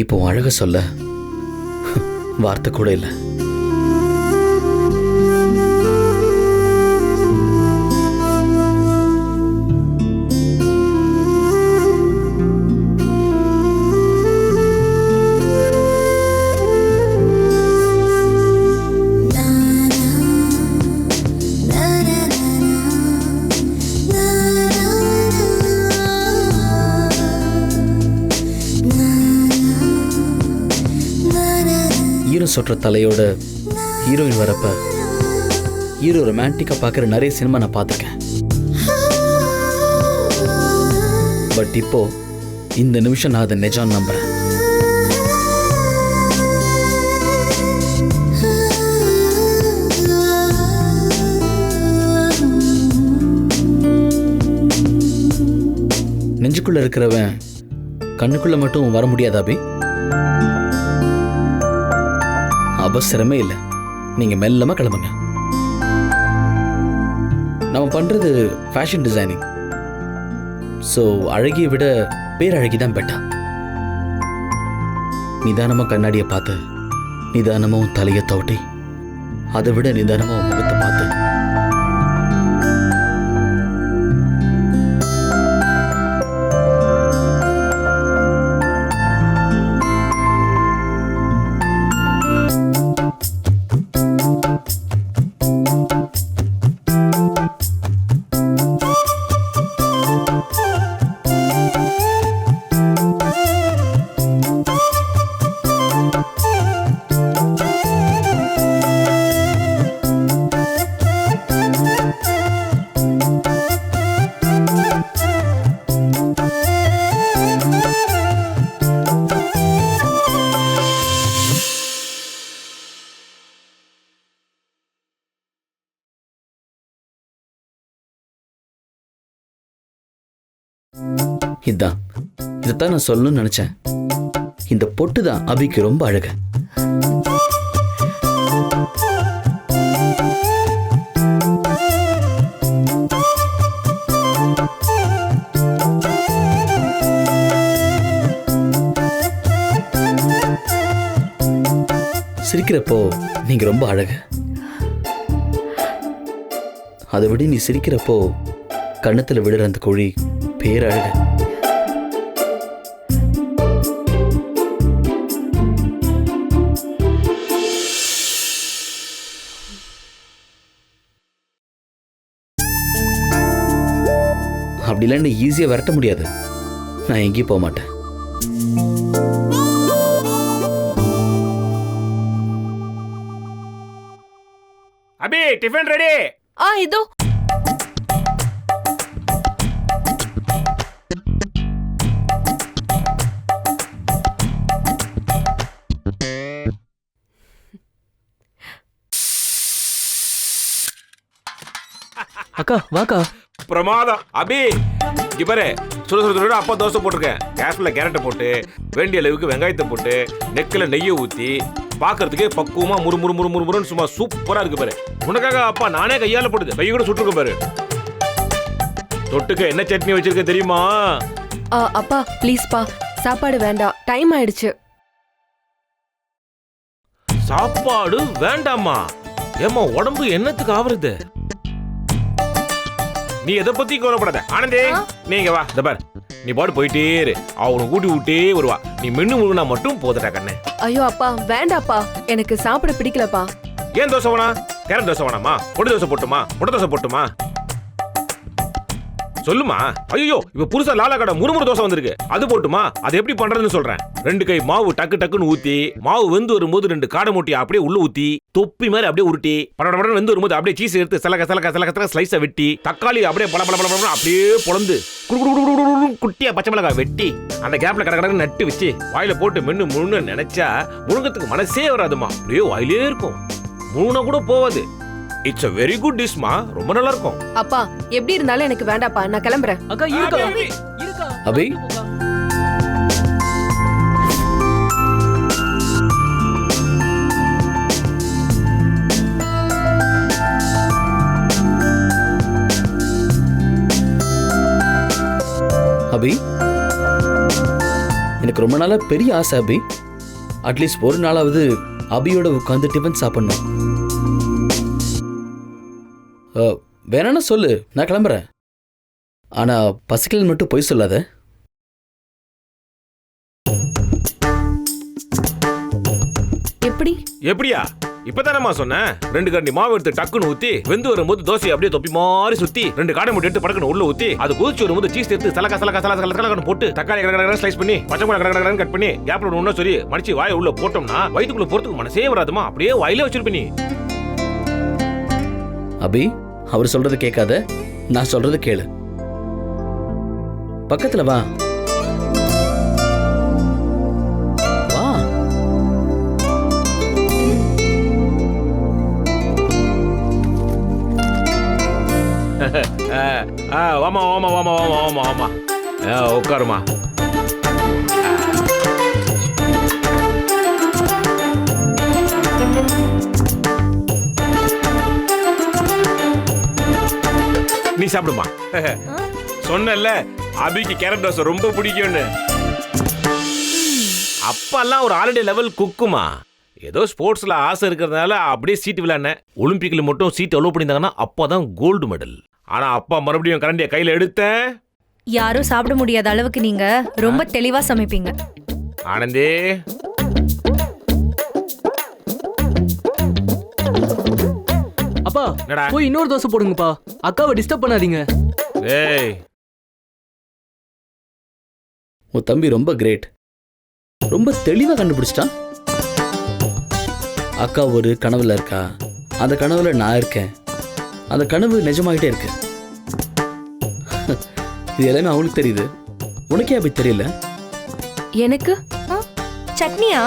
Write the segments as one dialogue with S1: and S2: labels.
S1: இப்போ அழக சொல்ல வார்த்தை கூட இல்லை. சொற்ற தலையோட ஹீரோயின் வரப்ப ஹீரோ ரொமான்டிக்கா பார்க்குற நிறைய சினிமா நான் பார்த்துருக்கேன். பட் இப்போ இந்த நிமிஷம் நான் அதை நிஜம் நம்புறேன். நெஞ்சுக்குள்ள இருக்கிறவன் கண்ணுக்குள்ள மட்டும் வர முடியாது அபி. அவசரமே இல்லை, நீங்க மெல்லமா கிளம்புங்க. நம்ம பண்றது ஃபேஷன் டிசைனிங். ஸோ அழகியை விட பேரழகி தான் பெட்டா. நிதானமா கண்ணாடியை பார்த்து நிதானமா தலையை தோட்டி அதை விட நிதானமா முகத்தை பார்த்து இதைத்தான் நான் சொல்லணும்னு நினைச்சேன். இந்த பொட்டு தான் அபிக்கு ரொம்ப அழகு. சிரிக்கிறப்போ நீங்க ரொம்ப அழகு. அதை விட நீ சிரிக்கிறப்போ கண்ணத்துல விடுற அந்த குழி பேரழகு. அப்படிலாம் ஈஸியா விரட்ட முடியாது. நான் எங்கேயும் போக மாட்டேன்.
S2: அபி டிஃபன் ரெடி.
S3: இதோ.
S4: அக்கா வாக்கா.
S2: பிரமாதம். அபி இங்க பாரு, சுட சுட சுட அப்பா தோசை போட்டிருக்கேன். கேஸ்ல கேரட்டை போட்டு வேண்டிய அளவுக்கு வெங்காயத்தை போட்டு நெக்கில் நெய்யை ஊற்றி பார்க்கறதுக்கு பக்குவமா முறு முறு முறு முறுன்னு சும்மா சூப்பரா இருக்கு பாரு. உனக்காக அப்பா நானே கையால போடுது. கை கூட சுட்டுருக்க பாரு. தொட்டுக்க என்ன சட்னி வச்சிருக்க தெரியுமா?
S3: அப்பா ப்ளீஸ் பா, சாப்பாடு வேண்டாம், டைம் ஆயிடுச்சு.
S2: சாப்பாடு வேண்டாமா? ஏமா உடம்பு என்னத்துக்கு ஆவறது? நீ எதை பத்தி கவலைப்படாத. ஆனந்தே நீங்க வா. இந்த பார், நீ பாடு போயிட்டே இரு. அவனை கூட்டி விட்டே வருவா. நீ மென்னு முழுனா மட்டும் போதட்டா கண்ணு.
S3: ஐயோ அப்பா வேண்டாப்பா, எனக்கு சாப்பிட பிடிக்கலப்பா.
S2: ஏன் தோசை வேணா? கேரட் தோசை வேணாமா? பொடி தோசை போட்டுமா? முட்டை தோசை போட்டுமா? சொல்லுமா. ஐயோ இப்ப புதுசா லாலா கடை முறுமுறு தோசை வந்திருக்கு, அது போட்டுமா? அது எப்படி பண்றதுன்னு சொல்றேன். 2 கை மாவு டக்கு டக்குன்னு ஊத்தி, மாவு வெந்து வரும்போது 2 காடை மூட்டி அப்படியே உள்ள ஊத்தி, தொப்பி மாதிரி அப்படியே உருட்டி, படபட வெந்து வரும்போது அப்படியே சீஸ் எடுத்து சலக சலக சலக ஸ்லைஸா வெட்டி, தக்காளி அப்படியே பல பல பல அப்படியே பொளந்து குட்டியா பச்சை மிளகாய் வெட்டி அந்த கேப்ல கடகடன்னு நட்டு வச்சு வாயில போட்டு மென்னு முழுன்னு நினைச்சா முழுங்கத்துக்கு மனசே வராதுமா. அப்படியே வாயிலே இருக்கும். முழுனா கூட போவாது. It's a very good dish மா. ரொம்ப நல்லா இருக்கும்.
S3: அப்பா எப்படி இருந்தாலும் எனக்கு வேண்டாப்பா, நான் கிளம்புறேன்.
S4: அக்கா இருக்கா.
S1: அபி அபி எனக்கு ரொம்ப நாளா பெரிய ஆசை அபி. அட்லீஸ்ட் ஒரு நாளாவது அபியோட உட்காந்து டிஃபன் சாப்பிடணும். வேணான்னு சொல்லு, நான் கிளம்புறேன். ஆனா பசிக்கலன்னு மட்டும் பொய் சொல்லாத.
S3: எப்படி?
S2: எப்படியா? இப்பதானம்மா சொன்னேன். 2 கரண்டி மாவு எடுத்து டக்குன்னு ஊத்தி வெந்து வரும்போது தோசையை அப்படியே தொப்பி மாதிரி சுத்தி 2 காடை முட்டை எடுத்து படக்கணும் உள்ள ஊத்தி அது கொதிச்சு வரும்போது சீஸ் எடுத்து சலக்கா போட்டு தக்காளி கடகடன்னு ஸ்லைஸ் பண்ணி பச்சை மிளகாய் கடகடன்னு கட் பண்ணி கேப்ல ஒண்ணு சரி மடிச்சு வாயை உள்ள போட்டோம்னா வயித்துக்குள்ள போறதுக்கு மனசே வராதுமா. அப்படியே வாயிலே வச்சிருப்ப நீ.
S1: அபி, அவர் சொல்றது கேட்காத, நான் சொல்றது கேளு. பக்கத்துல வா. வா.
S2: வாமா வாமா வாமா வாமா வாமா வாமா உட்காருமா. நீ சாப்பிடுமா. சொன்னல அபிக்கு கேரட் தோசை ரொம்ப பிடிக்கும்னு. அப்பெல்லாம் ஒரு ஆல்ரெடி லெவல் குக்குமா. ஏதோ ஸ்போர்ட்ஸ்ல ஆசை இருக்கிறதுனால அப்படியே சீட்டு விளையாடினேன். ஒலிம்பிக்ல மட்டும் சீட் அலோவ் பண்ணியிருந்தாங்கன்னா அப்பதான் கோல்டு மெடல். ஆனா அப்பா மறுபடியும் கரண்டியை கையில எடுத்தேன்.
S5: யாரும் சாப்பிட முடியாத அளவுக்கு நீங்க ரொம்ப தெளிவா சமைப்பீங்க.
S2: ஆனந்தே,
S4: அப்பா
S2: என்னடா?
S4: போய் இன்னொரு தோசை போடுங்கப்பா. அக்காவை டிஸ்டர்ப் பண்ணாதீங்க.
S2: ஏய்,
S1: உன் தம்பி ரொம்ப கிரேட். ரொம்ப தெளிவா கண்டுபிடிச்சிட்டான். அக்கா ஒரு கனவுல இருக்கா, அந்த கனவுல நான் இருக்கேன். அந்த கனவு நிஜமாகிட்டே இருக்கு. இது எல்லாமே அவளுக்கு தெரியுது. உனக்கே அப்படி தெரியல?
S3: எனக்கு
S5: சட்னியா?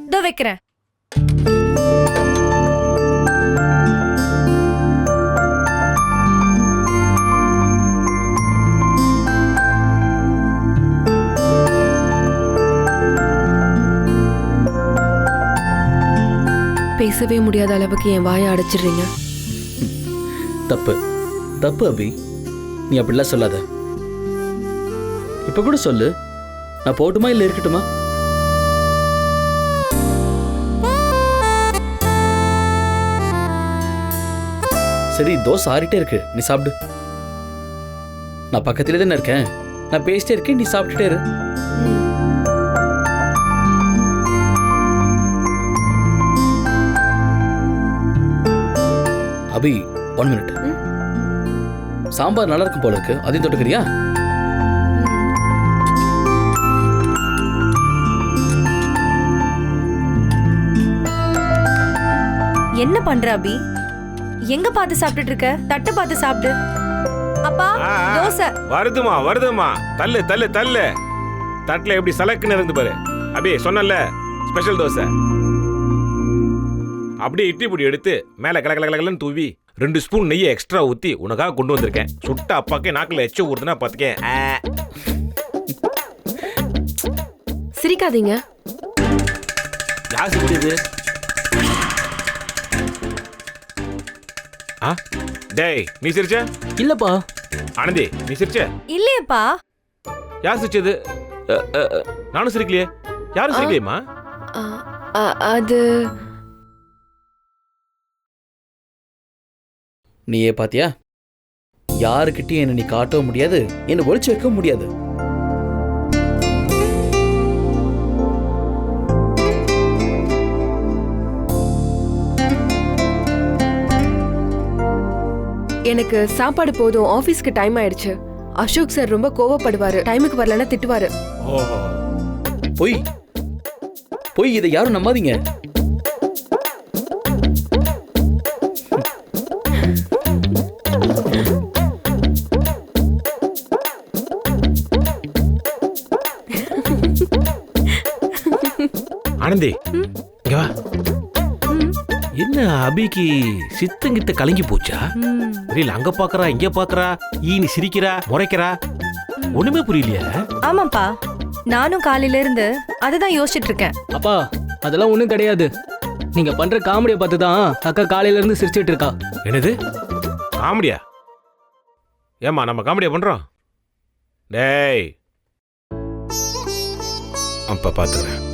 S5: இதோ வைக்கிறேன்.
S3: பேசவே முடியாத அளவுக்கு என் வாயை அடைச்சிடுறீங்க.
S1: தப்பு தப்பு அபி, நீ அப்படிலாம் சொல்லாத. இப்ப கூட சொல்லு, நான் போட்டுமா இல்ல இருக்கட்டுமா? சரி, தோசை ஆறிட்டே இருக்கு, நீ சாப்பிடு. நான் பக்கத்திலே தானே இருக்கேன், நான் பேசிட்டே இருக்கேன், நீ சாப்பிட்டுட்டே இரு. அபி, 1 மினிட். சாம்பார் நல்லா இருக்கும் போல இருக்கு, அதையும் தொட்டுக்கிறியா?
S5: என்ன பண்ற அபி? எங்க பார்த்து சாப்பிட்டுட்டு இருக்க? தட்டை பார்த்து சாப்பிடு. அப்பா, தோசை
S2: வருதுமா வருதுமா. தள்ளு தள்ளு தள்ளு. தட்டுல எப்படி சலக்குன்னு இருந்து பாரு. அபி சொன்னல, ஸ்பெஷல் தோசை. அப்படியே இட்லி பொடி எடுத்து மேல கலகலன்னு தூவி 2 ஸ்பூன் நெய்யை எக்ஸ்ட்ரா ஊத்தி உனக்காக கொண்டு வந்திருக்கேன். சுட்ட அப்பாக்கே நாக்குல எச்ச ஊறுதுன்னா பாத்துக்கேன்.
S3: சிரிக்காதீங்க.
S2: யார் சிரிச்சது? டேய், நீ சிரிச்ச?
S4: இல்லப்பா.
S2: ஆனந்தி, நீ சிரிச்ச?
S5: இல்லையப்பா.
S2: யார் சிரிச்சது? நானும் சிரிக்கலையே. யாரும் சிரிக்கலையேம்மா.
S3: அது
S1: நீயே பாத்தியா? யாருக்கிட்டையும் என்ன நீ காட்டவும் முடியாது, என்ன ஒளிச்சு வைக்கவும் முடியாது.
S3: எனக்கு சாப்பாடு போதும், ஆபீஸ்க்கு டைம் ஆயிடுச்சு. அசோக் சார் ரொம்ப கோவப்படுவாரு, டைமுக்கு வரலன்னா திட்டுவாரு.
S1: பொய் பொய், இதை யாரும் நம்பாதீங்க.
S2: ஆனந்தி, இங்க வா. என்ன அபிக்கு சித்தங்கிட்ட கலங்கி போச்சா? தெரியல, அங்க பாக்குறா இங்க பாக்குறா, நீ சிரிக்கிறா முறைக்கிறா, ஒண்ணுமே புரியலையா?
S5: ஆமாப்பா, நானும் காலையில இருந்து அததான் யோசிச்சுட்டு இருக்கேன்.
S4: அப்பா, அதெல்லாம் ஒண்ணும் கிடையாது. நீங்க பண்ற காமெடியை பார்த்து தான் அக்கா காலையில இருந்து சிரிச்சிட்டு இருக்கா.
S2: என்னது காமெடியா? ஏமா நம்ம காமெடியா பண்றோம்? டேய் அப்ப பாத்துக்கிறேன்.